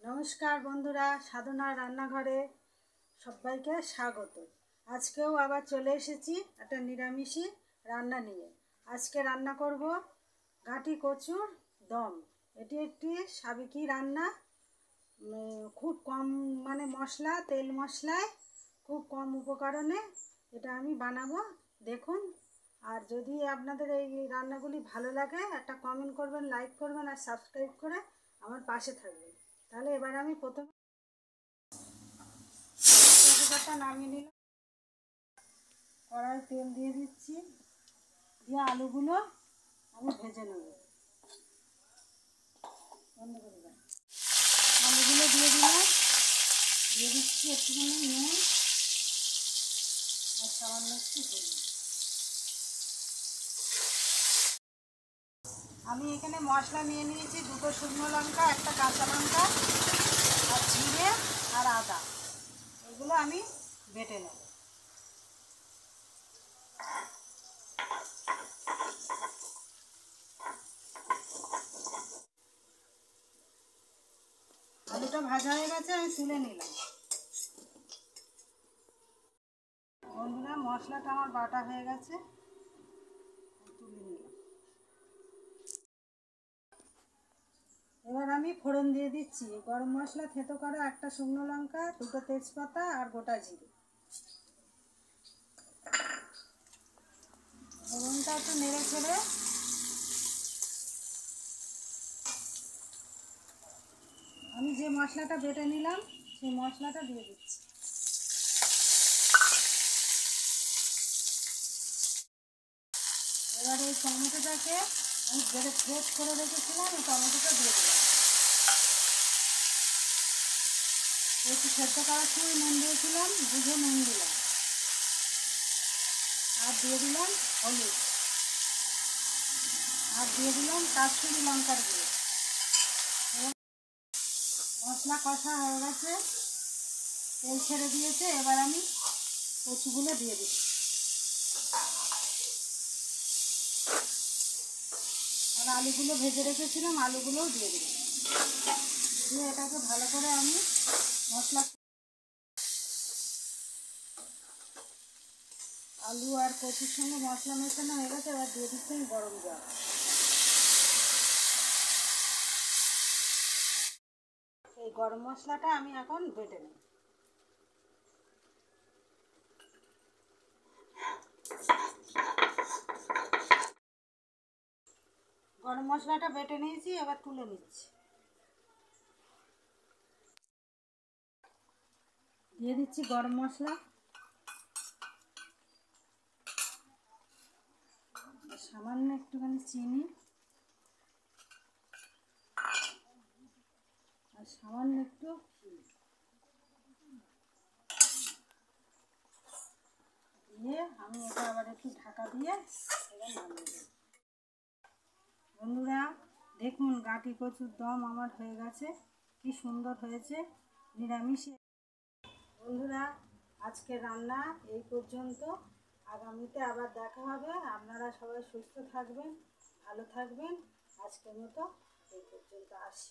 নমস্কার বন্ধুরা, সাধনা রান্নাঘরে সবাইকে স্বাগত। আজকেও আবার চলে এসেছি একটা নিরামিষি রান্না নিয়ে। আজকে রান্না করব ঘাটি কচুর দম। এটি একটি সাবেকি রান্না, খুব কম মশলা, তেল মশলায় খুব কম উপকরণে এটা আমি বানাবো, দেখুন। আর যদি আপনাদের এই রান্নাগুলি ভালো লাগে একটা কমেন্ট করবেন, লাইক করবেন আর সাবস্ক্রাইব করে আমার পাশে থাকবেন। তাহলে এবার আমি প্রথমে তেজপাতা নামিয়ে নিলাম, কড়াই তেল দিয়ে দিচ্ছি, দিয়ে আলুগুলো আমি ভেজে নেব। আলুগুলো দিয়ে দিলাম, দিয়ে দিচ্ছি একটুখানি নুন আর সামান্য একটু হলুদ। আমি এখানে মশলা নিয়ে নিয়েছি, 2টো শুকনো লঙ্কা, 1টা কাঁচা লঙ্কা আর জিরে আর আদা। এগুলো আমি বেটে নেব। আলুটা ভাজা হয়ে গেছে, আমি তুলে নিলাম। বন্ধুরা, মশলাটা আমার বাটা হয়ে গেছে, তুলে নিলাম। এবার আমি ফোড়ন দিয়ে দিচ্ছি গরম মশলা, থেতো করা 1টা শুকনো লঙ্কা, 2টো তেজপাতা আর গোটা জিরে। ফোড়নটা একটু নেড়ে ছেড়ে আমি যে মশলাটা বেটে নিলাম সেই মশলাটা দিয়ে দিচ্ছি। এবার এই টমেটোটাকে আমি বেটে ফ্রেশ করে রেখেছিলাম, এই টমেটোটা দিয়ে দিলাম। একটু সেদ্ধ করার সময় নুন দিয়েছিলাম, বুঝে নুন দিলাম। আর দিয়ে দিলাম হলুদ, আর দিয়ে দিলাম কাশ্মীরি লঙ্কার গুঁড়ো। মশলা কষা হয়ে গেছে, তেল ছেড়ে দিয়েছে। এবার আমি কচুগুলো দিয়ে দিচ্ছি, আর আলুগুলো ভেজে রেখেছিলাম আলুগুলোও দিয়ে দিলাম। দিয়ে এটাকে ভালো করে আমি মশলা, আলু আর কচুর সঙ্গে মশলা মেশানো হয়ে গেছে। এবার দিয়ে দিচ্ছি আমি গরম জল। এই গরম মশলাটা আমি এখন বেটে নেব। গরম মশলাটা বেটে নিয়েছি, এবার তুলে নিচ্ছি। দিয়ে দিচ্ছি গরম মশলা, সামান্য একটুখানি চিনি আর সামান্য একটু ঘি দিয়ে আমি এটা আবার একটু ঢাকা দিয়ে এবার নামিয়ে দেব। বন্ধুরা দেখুন, ঘাটি কচুর দম আমার হয়ে গেছে, কি সুন্দর হয়েছে নিরামিষ। বন্ধুরা, আজকে রান্না এই পর্যন্ত। আগামীতে আবার দেখা হবে। আপনারা সবাই সুস্থ থাকবেন, ভালো থাকবেন। আজকের মতো এই পর্যন্ত আসি।